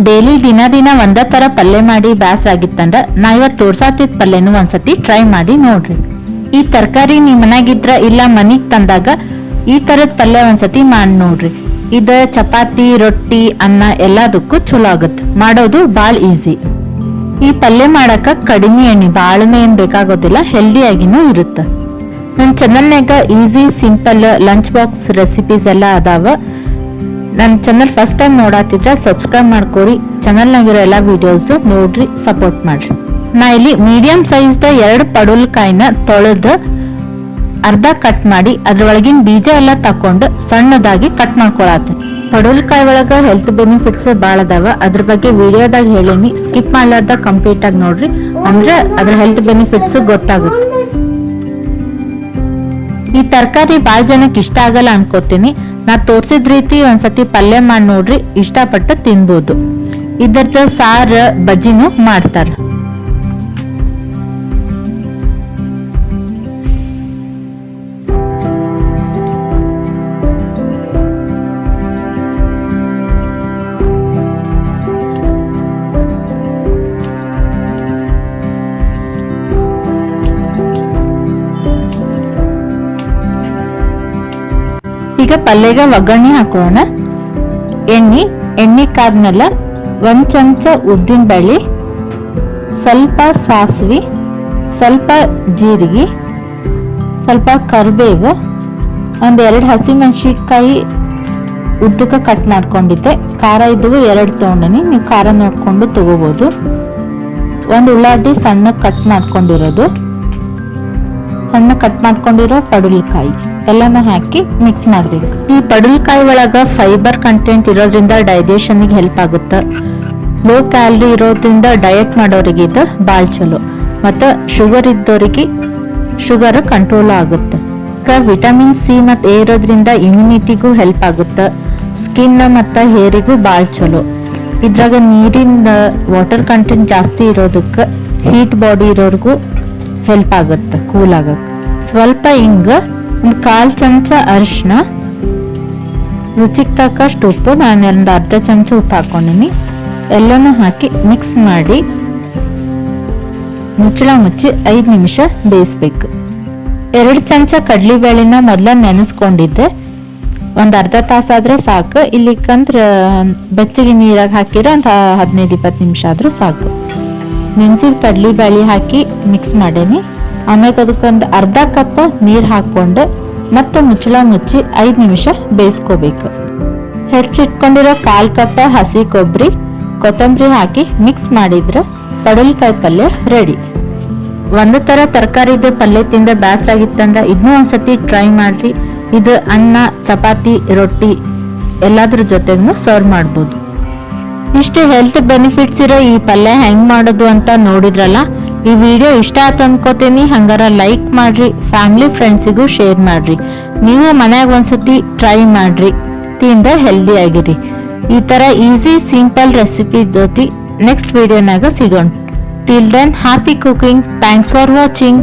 Daily ದಿನ ಒಂದ ತರ ಪಲ್ಯ ಮಾಡಿ ಬ್ಯಾಸರ ಆಗಿತ್ತಂದ್ರ ನಾ ಇವತ್ತು ತೋರ್ಸಾತಿದ್ ಪಲ್ಯನು ಒಂದ್ಸತಿ ಟ್ರೈ ಮಾಡಿ ನೋಡ್ರಿ. ಈ ತರಕಾರಿ ನಿಮ್ ಮನ್ಯಾಗಿದ್ರ ಇಲ್ಲ ಮನಿಗ್ ತಂದಾಗ ಈ ತರದ್ ಪಲ್ಯ ಒಂದ್ಸತಿ ಮಾಡಿ ನೋಡ್ರಿ. ಇದ ಚಪಾತಿ, ರೊಟ್ಟಿ, ಅನ್ನ ಎಲ್ಲದಕ್ಕೂ ಚಲೋ ಆಗತ್. ಮಾಡೋದು ಬಾಳ್ ಈಸಿ. ಈ ಪಲ್ಯ ಮಾಡಕ ಕಡಿಮೆ ಎಣ್ಣೆ, ಬಾಳನೇ ಏನ್ ಬೇಕಾಗೋದಿಲ್ಲ, ಹೆಲ್ದಿಯಾಗಿನೂ ಇರುತ್ತ. ನನ್ನ ಚಾನಲ್ನಾಗ easy simple lunch box recipes ಎಲ್ಲ ಅದಾವ. ನನ್ನ ಚಾನಲ್ ಫಸ್ಟ್ ಟೈಮ್ ನೋಡಾತಿದ್ರೆ ಸಬ್ಸ್ಕ್ರೈಬ್ ಮಾಡ್ಕೋರಿ. ಚಾನಲ್ನಾಗಿರೋ ಎಲ್ಲ ವಿಡಿಯೋಸ್ ನೋಡ್ರಿ, ಸಪೋರ್ಟ್ ಮಾಡ್ರಿ. ನಾ ಇಲ್ಲಿ ಮೀಡಿಯಂ ಸೈಜ್ದ 2 ಪಡವಲಕಾಯಿನ ತೊಳೆದು ಅರ್ಧ ಕಟ್ ಮಾಡಿ ಅದ್ರೊಳಗಿನ ಬೀಜ ಎಲ್ಲ ತಕೊಂಡು ಸಣ್ಣದಾಗಿ ಕಟ್ ಮಾಡ್ಕೊಳತ್ತೆ. ಪಡವಲಕಾಯಿ ಒಳಗ ಹೆಲ್ತ್ ಬೆನಿಫಿಟ್ಸ್ ಭಾಳ ಅದಾವ. ಅದ್ರ ಬಗ್ಗೆ ವಿಡಿಯೋದಾಗ ಹೇಳೀನಿ, ಸ್ಕಿಪ್ ಮಾಡ್ಲಾರ್ದ ಕಂಪ್ಲೀಟ್ ಆಗಿ ನೋಡ್ರಿ, ಅಂದ್ರೆ ಅದ್ರ ಹೆಲ್ತ್ ಬೆನಿಫಿಟ್ಸ್ ಗೊತ್ತಾಗುತ್ತೆ. ಈ ತರಕಾರಿ ಭಾಳ ಜನಕ್ಕೆ ಇಷ್ಟ ಆಗಲ್ಲ ಅನ್ಕೋತೀನಿ. ನಾ ತೋರ್ಸಿದ ರೀತಿ ಒಂದ್ಸತಿ ಪಲ್ಯ ಮಾಡಿ ನೋಡ್ರಿ, ಇಷ್ಟಪಟ್ಟು ತಿನ್ಬೋದು. ಇದರದ ಸಾರ ಬಜ್ಜಿನೂ ಮಾಡ್ತಾರ. ಈಗ ಪಲ್ಯಗ ಒಗ್ಗರಣೆ ಹಾಕೋಣ. ಎಣ್ಣೆ ಕಾದ್ಮೇಲೆ 1 ಚಮಚ ಉದ್ದಿನ ಬೇಳೆ, ಸ್ವಲ್ಪ ಸಾಸಿವೆ, ಸ್ವಲ್ಪ ಜೀರಿಗೆ, ಸ್ವಲ್ಪ ಕರಿಬೇವು, 2 ಹಸಿಮೆಣಸಿನಕಾಯಿ ಉದ್ದಕ್ಕೆ ಕಟ್ ಮಾಡ್ಕೊಂಡಿದ್ದೆ. ಖಾರ ಇದ್ದವು 2 ತೊಗೊಂಡಿನಿ, ನೀವು ಖಾರ ನೋಡ್ಕೊಂಡು ತಗೋಬಹುದು. 1 ಉಳ್ಳಾಗಡ್ಡಿ ಸಣ್ಣ ಕಟ್ ಮಾಡ್ಕೊಂಡಿರೋದು, ಸಣ್ಣ ಕಟ್ ಮಾಡ್ಕೊಂಡಿರೋ ಪಡವಲಕಾಯಿ ಎಲ್ಲಾನು ಹಾಕಿ ಮಿಕ್ಸ್ ಮಾಡ್ಬೇಕು. ಈ ಪಡವಲಕಾಯಿ ಒಳಗ ಫೈಬರ್ ಕಂಟೆಂಟ್ ಇರೋದ್ರಿಂದ ಡೈಜೆಷನ್ಗೆ ಹೆಲ್ಪ್ ಆಗುತ್ತೆ. ಲೋ ಕ್ಯಾಲರಿ ಇರೋದ್ರಿಂದ ಡಯಟ್ ಮಾಡೋರಿಗೆ ಇದು ಭಾಳ ಚಲೋ. ಮತ್ತು ಶುಗರ್ ಇದ್ದವರಿಗೆ ಶುಗರ್ ಕಂಟ್ರೋಲ್ ಆಗುತ್ತೆ. ವಿಟಮಿನ್ ಸಿ ಮತ್ತು ಎ ಇರೋದ್ರಿಂದ ಇಮ್ಯುನಿಟಿಗೂ ಹೆಲ್ಪ್ ಆಗುತ್ತೆ. ಸ್ಕಿನ್ ಮತ್ತು ಹೇರಿಗೂ ಭಾಳ ಚಲೋ. ಇದ್ರಾಗ ನೀರಿನ ವಾಟರ್ ಕಂಟೆಂಟ್ ಜಾಸ್ತಿ ಇರೋದಕ್ಕೆ ಹೀಟ್ ಬಾಡಿ ಇರೋರ್ಗೂ ಹೆಲ್ಪ್ ಆಗುತ್ತೆ ಕೂಲ್ ಆಗಕ್ಕೆ. ಸ್ವಲ್ಪ ಹಿಂಗ, 1/4 ಚಮಚ ಅರಿಶಿನ, ರುಚಿಗೆ ತಕ್ಕಷ್ಟು ಉಪ್ಪು, ನಾನು 1 ಅರ್ಧ ಚಮಚ ಉಪ್ಪು ಹಾಕೊಂಡಿನಿ. ಎಲ್ಲನೂ ಹಾಕಿ ಮಿಕ್ಸ್ ಮಾಡಿ ಮುಚ್ಚಳ ಮುಚ್ಚಿ 5 ನಿಮಿಷ ಬೇಯಿಸ್ಬೇಕು. 2 ಚಮಚ ಕಡ್ಲಿಬೇಳೆನ ಮೊದಲ ನೆನೆಸ್ಕೊಂಡಿದ್ದೆ. 1 ಅರ್ಧ ತಾಸಾದ್ರೆ ಸಾಕು. ಇಲ್ಲಿಕಂದ್ರ ಬೆಚ್ಚಗೆ ನೀರಾಗ ಹಾಕಿರೋ 15-20 ನಿಮಿಷ ಆದ್ರೂ ಸಾಕು. ನೆನೆಸಿದ ಕಡ್ಲಿಬೇಳೆ ಹಾಕಿ ಮಿಕ್ಸ್ ಮಾಡೇನಿ. ಆಮೇಲೆ ಅದಕ್ಕೊಂದು ಅರ್ಧ ಕಪ್ ನೀರು ಹಾಕೊಂಡು ಮತ್ತೆ ಮುಚ್ಚಳ ಮುಚ್ಚಿ 5 ನಿಮಿಷ ಬೇಯಿಸ್ಕೋಬೇಕು. ಹೆಚ್ಚಿಟ್ಕೊಂಡಿರೋ 1/4 ಕಪ್ ಹಸಿ ಕೊಬ್ಬರಿ, ಕೊತ್ತಂಬರಿ ಹಾಕಿ ಮಿಕ್ಸ್ ಮಾಡಿದ್ರೆ ಪಡವಲಕಾಯಿ ಪಲ್ಯ ರೆಡಿ. ಒಂದು ಥರ ತರಕಾರಿದು ಪಲ್ಯ ತಿಂದ ಬ್ಯಾಸರ ಆಗಿತ್ತಂದ್ರೆ ಇದನ್ನೂ ಒಂದ್ಸತಿ ಟ್ರೈ ಮಾಡ್ರಿ. ಇದು ಅನ್ನ, ಚಪಾತಿ, ರೊಟ್ಟಿ ಎಲ್ಲಾದ್ರ ಜೊತೆಗೂ ಸರ್ವ್ ಮಾಡ್ಬೋದು. ಇಷ್ಟು ಹೆಲ್ತ್ ಬೆನಿಫಿಟ್ಸ್ ಇರೋ ಈ ಪಲ್ಯ ಹೆಂಗ್ ಮಾಡೋದು ಅಂತ ನೋಡಿದ್ರಲ್ಲ. ಈ ವಿಡಿಯೋ ಇಷ್ಟ ಆಯ್ತು ಅನ್ಕೋತೀನಿ. ಹಂಗಾರ ಲೈಕ್ ಮಾಡ್ರಿ, ಫ್ಯಾಮಿಲಿ ಫ್ರೆಂಡ್ಸಿಗೂ ಶೇರ್ ಮಾಡ್ರಿ. ನೀವು ಮನ್ಯಾಗ ಒಂದ್ಸತಿ ಟ್ರೈ ಮಾಡ್ರಿ, ತಿಂದ ಹೆಲ್ದಿ ಆಗಿರಿ. ಈ ತರ ಈಸಿ ಸಿಂಪಲ್ ರೆಸಿಪಿ ಜೊತೆ ನೆಕ್ಸ್ಟ್ ವಿಡಿಯೋನಾಗ ಸಿಗೋಣ. Till then happy cooking. Thanks for watching.